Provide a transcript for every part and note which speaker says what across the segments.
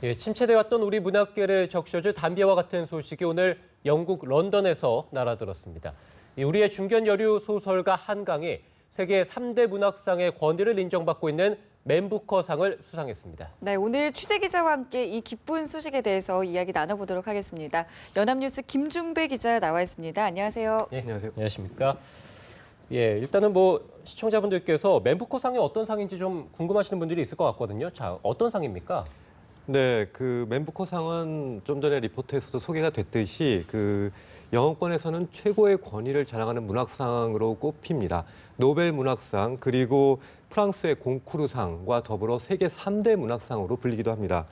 Speaker 1: 예, 침체되었던 우리 문학계를 적셔줄 단비와 같은 소식이 오늘 영국 런던에서 날아들었습니다. 우리의 중견 여류 소설가 한강이 세계 3대 문학상의 권위를 인정받고 있는 맨 부커상을 수상했습니다.
Speaker 2: 네, 오늘 취재 기자와 함께 이 기쁜 소식에 대해서 이야기 나눠보도록 하겠습니다. 연합뉴스 김중배 기자 나와 있습니다. 안녕하세요.
Speaker 1: 예, 안녕하세요. 안녕하십니까? 예, 일단은 시청자분들께서 맨 부커상이 어떤 상인지 좀 궁금하시는 분들이 있을 것 같거든요. 자, 어떤 상입니까?
Speaker 3: 네, 그 맨 부커상은 좀 전에 리포트에서도 소개가 됐듯이 영어권에서는 최고의 권위를 자랑하는 문학상으로 꼽힙니다. 노벨 문학상 그리고 프랑스의 콩쿠르상과 더불어 세계 3대 문학상으로 불리기도 합니다.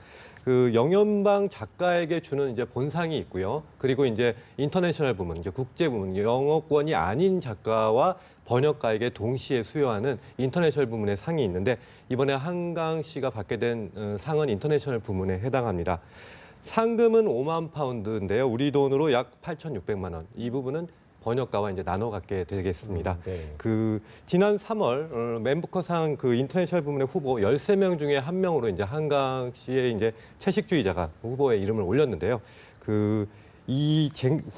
Speaker 3: 영연방 작가에게 주는 이제 본상이 있고요. 그리고 이제 인터내셔널 부문, 이제 국제 부문, 영어권이 아닌 작가와 번역가에게 동시에 수여하는 인터내셔널 부문의 상이 있는데 이번에 한강 씨가 받게 된 상은 인터내셔널 부문에 해당합니다. 상금은 5만 파운드인데요. 우리 돈으로 약 8,600만 원. 이 부분은 번역가와 이제 나눠 갖게 되겠습니다.
Speaker 1: 네.
Speaker 3: 지난 3월 맨 부커상 인터내셔널 부문의 후보 13명 중에 한 명으로 이제 한강 씨의 이제 채식주의자가 후보에 이름을 올렸는데요.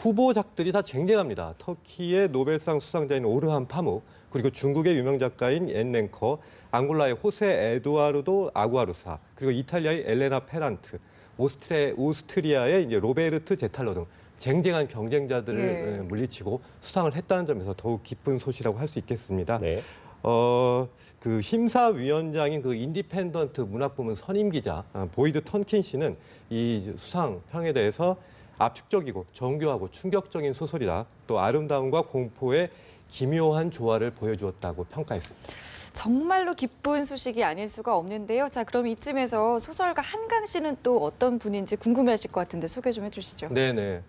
Speaker 3: 후보작들이 다 쟁쟁합니다. 터키의 노벨상 수상자인 오르한 파묵, 그리고 중국의 유명 작가인 앤 랭커, 앙골라의 호세 에두아르도 아구아루사, 그리고 이탈리아의 엘레나 페란트, 오스트리아의 이제 로베르트 제탈러 등 쟁쟁한 경쟁자들을 물리치고 수상을 했다는 점에서 더욱 기쁜 소식이라고 할 수 있겠습니다.
Speaker 1: 네.
Speaker 3: 심사위원장인 인디펜던트 문학부문 선임 기자 보이드 턴킨 씨는 이 수상평에 대해서 압축적이고 정교하고 충격적인 소설이다. 또 아름다움과 공포의 기묘한 조화를 보여주었다고 평가했습니다.
Speaker 2: 정말로 기쁜 소식이 아닐 수가 없는데요. 자, 그럼 이쯤에서 소설가 한강 씨는 또 어떤 분인지 궁금해하실 것 같은데 소개 좀 해주시죠.
Speaker 3: 네네.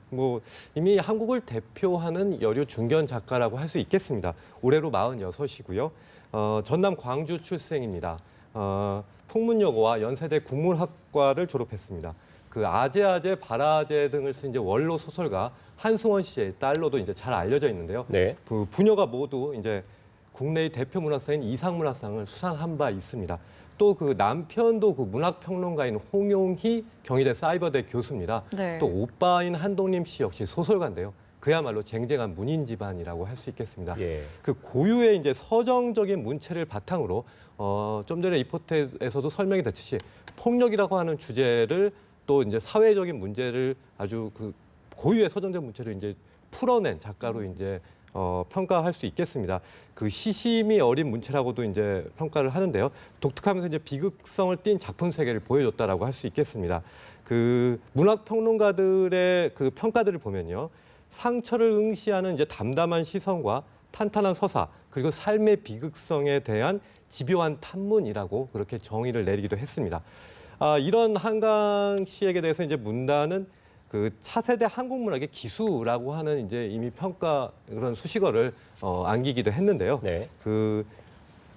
Speaker 3: 이미 한국을 대표하는 여류 중견 작가라고 할 수 있겠습니다. 올해로 46이고요. 전남 광주 출생입니다. 풍문여고와 연세대 국문학과를 졸업했습니다. 아제아제, 바라제 등을 쓴 이제 원로 소설가 한승원 씨의 딸로도 이제 잘 알려져 있는데요.
Speaker 1: 네.
Speaker 3: 부녀가 모두 이제 국내의 대표 문학상인 이상문학상을 수상한 바 있습니다. 또 남편도 문학평론가인 홍용희 경희대 사이버대 교수입니다.
Speaker 2: 네.
Speaker 3: 또 오빠인 한동림 씨 역시 소설가인데요. 그야말로 쟁쟁한 문인 집안이라고 할 수 있겠습니다.
Speaker 1: 예.
Speaker 3: 고유의 이제 서정적인 문체를 바탕으로 좀 전에 리포트에서도 설명이 됐듯이 폭력이라고 하는 주제를 또 이제 사회적인 문제를 아주 고유의 서정적 문체를 이제 풀어낸 작가로 이제 평가할 수 있겠습니다. 시심이 어린 문체라고도 이제 평가를 하는데요. 독특하면서 이제 비극성을 띤 작품 세계를 보여줬다라고 할 수 있겠습니다. 문학 평론가들의 평가들을 보면요, 상처를 응시하는 이제 담담한 시선과 탄탄한 서사 그리고 삶의 비극성에 대한 집요한 탐문이라고 그렇게 정의를 내리기도 했습니다. 이런 한강 씨에게 대해서 이제 문단은 차세대 한국 문학의 기수라고 하는 이제 이미 평가 그런 수식어를 안기기도 했는데요.
Speaker 1: 네.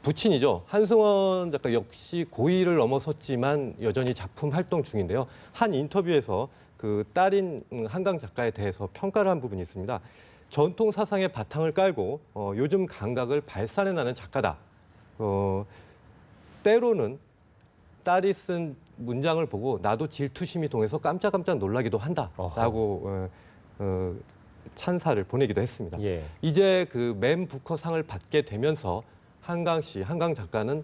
Speaker 3: 부친이죠. 한승원 작가 역시 고의를 넘어섰지만 여전히 작품 활동 중인데요. 한 인터뷰에서 딸인 한강 작가에 대해서 평가를 한 부분이 있습니다. 전통 사상의 바탕을 깔고 요즘 감각을 발산해내는 작가다. 때로는 딸이 쓴 문장을 보고 나도 질투심이 동해서 깜짝깜짝 놀라기도 한다라고 찬사를 보내기도 했습니다.
Speaker 1: 예.
Speaker 3: 이제 맨 부커상을 받게 되면서 한강 작가는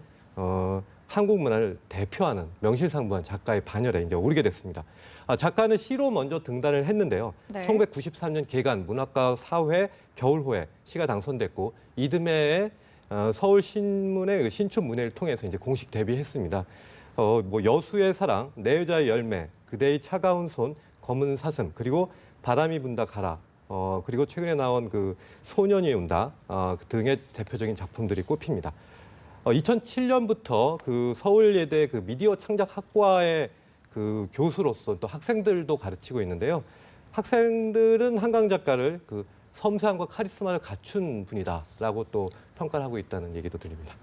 Speaker 3: 한국 문화를 대표하는 명실상부한 작가의 반열에 이제 오르게 됐습니다. 작가는 시로 먼저 등단을 했는데요.
Speaker 2: 네.
Speaker 3: 1993년 개간 문학가 사회 겨울호에 시가 당선됐고 이듬해에 서울신문의 신춘문예를 통해서 이제 공식 데뷔했습니다. 여수의 사랑, 내 여자의 열매, 그대의 차가운 손, 검은 사슴, 그리고 바람이 분다 가라, 그리고 최근에 나온 소년이 온다 등의 대표적인 작품들이 꼽힙니다. 2007년부터 서울예대 미디어 창작학과의 교수로서 또 학생들도 가르치고 있는데요. 학생들은 한강 작가를 섬세함과 카리스마를 갖춘 분이다라고 또 평가를 하고 있다는 얘기도 드립니다.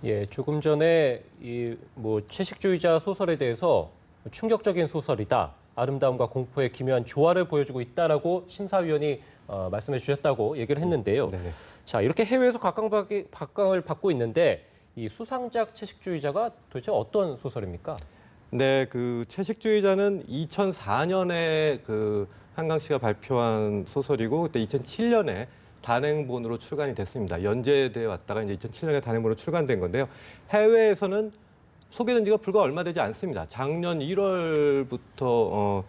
Speaker 1: 예, 조금 전에 채식주의자 소설에 대해서 충격적인 소설이다. 아름다움과 공포의 기묘한 조화를 보여주고 있다라고 심사위원이 말씀해 주셨다고 얘기를 했는데요.
Speaker 3: 네네.
Speaker 1: 자, 이렇게 해외에서 각광을 받고 있는데 이 수상작 채식주의자가 도대체 어떤 소설입니까?
Speaker 3: 네, 그 채식주의자는 2004년에 그 한강 씨가 발표한 소설이고 그때 2007년에 단행본으로 출간이 됐습니다. 연재되어 왔다가 이제 2007년에 단행본으로 출간된 건데요. 해외에서는 소개된 지가 불과 얼마 되지 않습니다. 작년 1월부터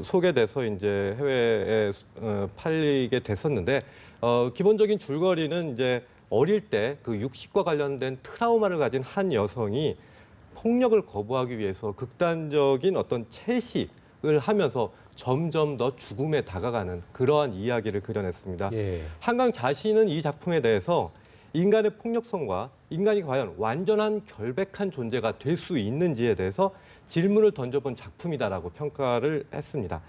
Speaker 3: 소개돼서 이제 해외에 팔리게 됐었는데 기본적인 줄거리는 이제 어릴 때 그 육식과 관련된 트라우마를 가진 한 여성이 폭력을 거부하기 위해서 극단적인 어떤 채식을 하면서 점점 더 죽음에 다가가는 그러한 이야기를 그려냈습니다.
Speaker 1: 예.
Speaker 3: 한강 자신은 이 작품에 대해서 인간의 폭력성과 인간이 과연 완전한 결백한 존재가 될 수 있는지에 대해서 질문을 던져본 작품이다라고 평가를 했습니다.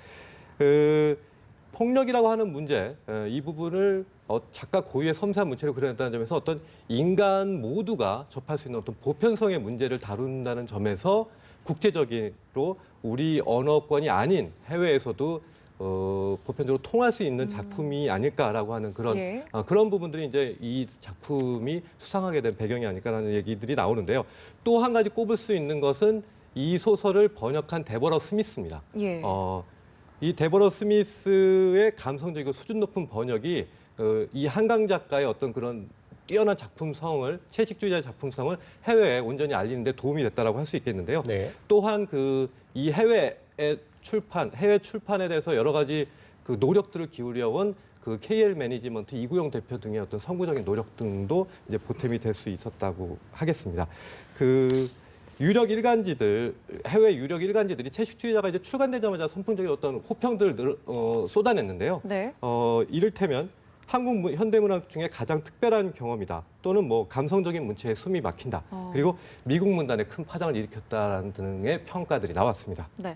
Speaker 3: 폭력이라고 하는 문제, 이 부분을 작가 고유의 섬세한 문체로 그려냈다는 점에서 어떤 인간 모두가 접할 수 있는 어떤 보편성의 문제를 다룬다는 점에서 국제적으로 우리 언어권이 아닌 해외에서도 보편적으로 통할 수 있는 작품이 아닐까라고 하는 그런
Speaker 2: 예.
Speaker 3: 그런 부분들이 이제 이 작품이 수상하게 된 배경이 아닐까라는 얘기들이 나오는데요. 또 한 가지 꼽을 수 있는 것은 이 소설을 번역한 데버러 스미스입니다.
Speaker 2: 예.
Speaker 3: 이 데버러 스미스의 감성적이고 수준 높은 번역이 이 한강 작가의 어떤 그런 뛰어난 작품성을 채식주의자의 작품성을 해외에 온전히 알리는 데 도움이 됐다라고 할 수 있겠는데요.
Speaker 1: 네.
Speaker 3: 또한 이 해외 출판에 대해서 여러 가지 그 노력들을 기울여온 그 KL 매니지먼트 이구영 대표 등의 어떤 선구적인 노력 등도 이제 보탬이 될 수 있었다고 하겠습니다. 그 유력 일간지들, 해외 유력 일간지들이 채식주의자가 이제 출간되자마자 선풍적인 어떤 호평들을 쏟아냈는데요.
Speaker 2: 네.
Speaker 3: 이를테면 한국 현대문학 중에 가장 특별한 경험이다. 또는 뭐 감성적인 문체에 숨이 막힌다. 그리고 미국 문단에 큰 파장을 일으켰다라는 등의 평가들이 나왔습니다.
Speaker 2: 네.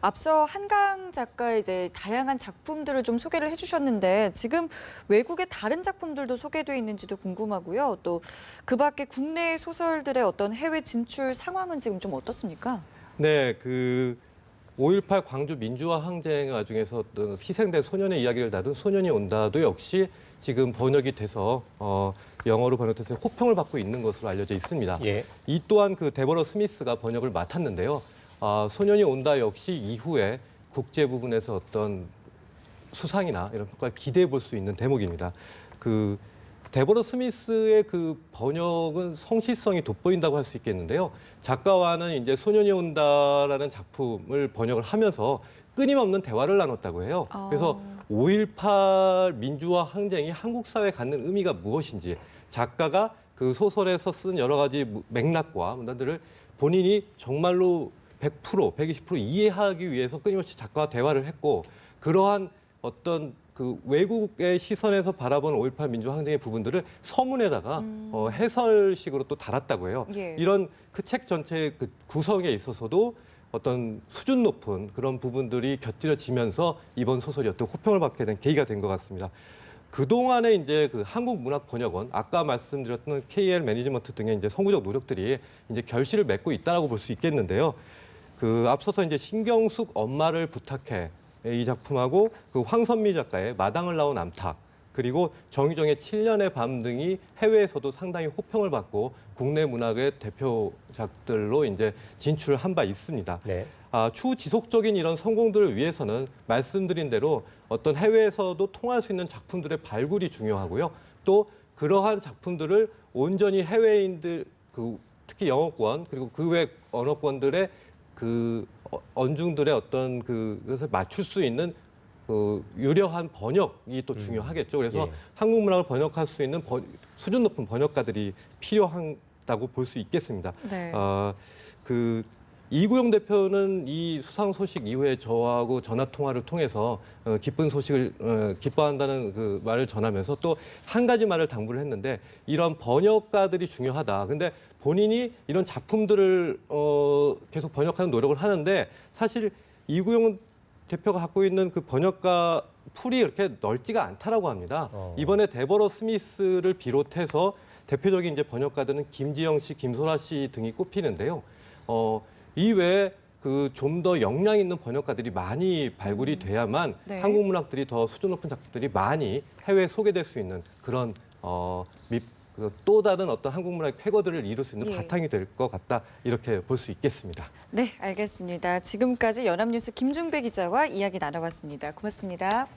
Speaker 2: 앞서 한강 작가의 이제 다양한 작품들을 좀 소개를 해주셨는데 지금 외국의 다른 작품들도 소개돼 있는지도 궁금하고요. 또 그 밖에 국내 소설들의 어떤 해외 진출 상황은 지금 좀 어떻습니까?
Speaker 3: 네, 그 5.18 광주 민주화 항쟁 와중에서 어떤 희생된 소년의 이야기를 다룬 소년이 온다도 역시 지금 번역이 돼서 영어로 번역돼서 호평을 받고 있는 것으로 알려져 있습니다.
Speaker 1: 예.
Speaker 3: 이 또한 그 데버러 스미스가 번역을 맡았는데요. 소년이 온다 역시 이후에 국제 부분에서 어떤 수상이나 이런 평가를 기대해 볼 수 있는 대목입니다. 그 데버러 스미스의 그 번역은 성실성이 돋보인다고 할 수 있겠는데요. 작가와는 이제 소년이 온다라는 작품을 번역을 하면서 끊임없는 대화를 나눴다고 해요. 그래서 5.18 민주화 항쟁이 한국 사회에 갖는 의미가 무엇인지 작가가 그 소설에서 쓴 여러 가지 맥락과 문단들을 본인이 정말로 100%, 120% 이해하기 위해서 끊임없이 작가와 대화를 했고 그러한 어떤 그 외국의 시선에서 바라본 5.18 민주화 항쟁의 부분들을 서문에다가 해설식으로 또 달았다고 해요.
Speaker 2: 예.
Speaker 3: 이런 그 책 전체의 그 구성에 있어서도 어떤 수준 높은 그런 부분들이 곁들여지면서 이번 소설이 어떤 호평을 받게 된 계기가 된 것 같습니다. 그동안에 이제 그 한국문학번역원, 아까 말씀드렸던 KL 매니지먼트 등의 이제 선구적 노력들이 이제 결실을 맺고 있다라고 볼 수 있겠는데요. 그 앞서서 이제 신경숙 엄마를 부탁해 이 작품하고 그 황선미 작가의 마당을 나온 암탉 그리고 정유정의 7년의 밤 등이 해외에서도 상당히 호평을 받고 국내 문학의 대표작들로 이제 진출한 바 있습니다.
Speaker 1: 네.
Speaker 3: 추후 지속적인 이런 성공들을 위해서는 말씀드린 대로 어떤 해외에서도 통할 수 있는 작품들의 발굴이 중요하고요. 또 그러한 작품들을 온전히 해외인들, 특히 영어권 그리고 그 외 언어권들의 그 언중들의 어떤 그것을 맞출 수 있는 유려한 번역이 또 중요하겠죠. 그래서
Speaker 1: 예.
Speaker 3: 한국 문학을 번역할 수 있는 수준 높은 번역가들이 필요하다고 볼 수 있겠습니다.
Speaker 2: 네.
Speaker 3: 이구영 대표는 이 수상 소식 이후에 저하고 전화 통화를 통해서 기쁜 소식을 기뻐한다는 그 말을 전하면서 또 한 가지 말을 당부를 했는데 이런 번역가들이 중요하다. 근데 본인이 이런 작품들을 계속 번역하는 노력을 하는데 사실 이구영 대표가 갖고 있는 그 번역가 풀이 이렇게 넓지가 않다라고 합니다. 이번에 데버러 스미스를 비롯해서 대표적인 이제 번역가들은 김지영 씨, 김소라 씨 등이 꼽히는데요. 이외에 그 좀 더 역량 있는 번역가들이 많이 발굴이 돼야만
Speaker 2: 네.
Speaker 3: 한국 문학들이 더 수준 높은 작품들이 많이 해외에 소개될 수 있는 그런 또 다른 어떤 한국 문화의 쾌거들을 이룰 수 있는
Speaker 2: 예.
Speaker 3: 바탕이 될 것 같다 이렇게 볼 수 있겠습니다.
Speaker 2: 네, 알겠습니다. 지금까지 연합뉴스 김중배 기자와 이야기 나눠봤습니다. 고맙습니다.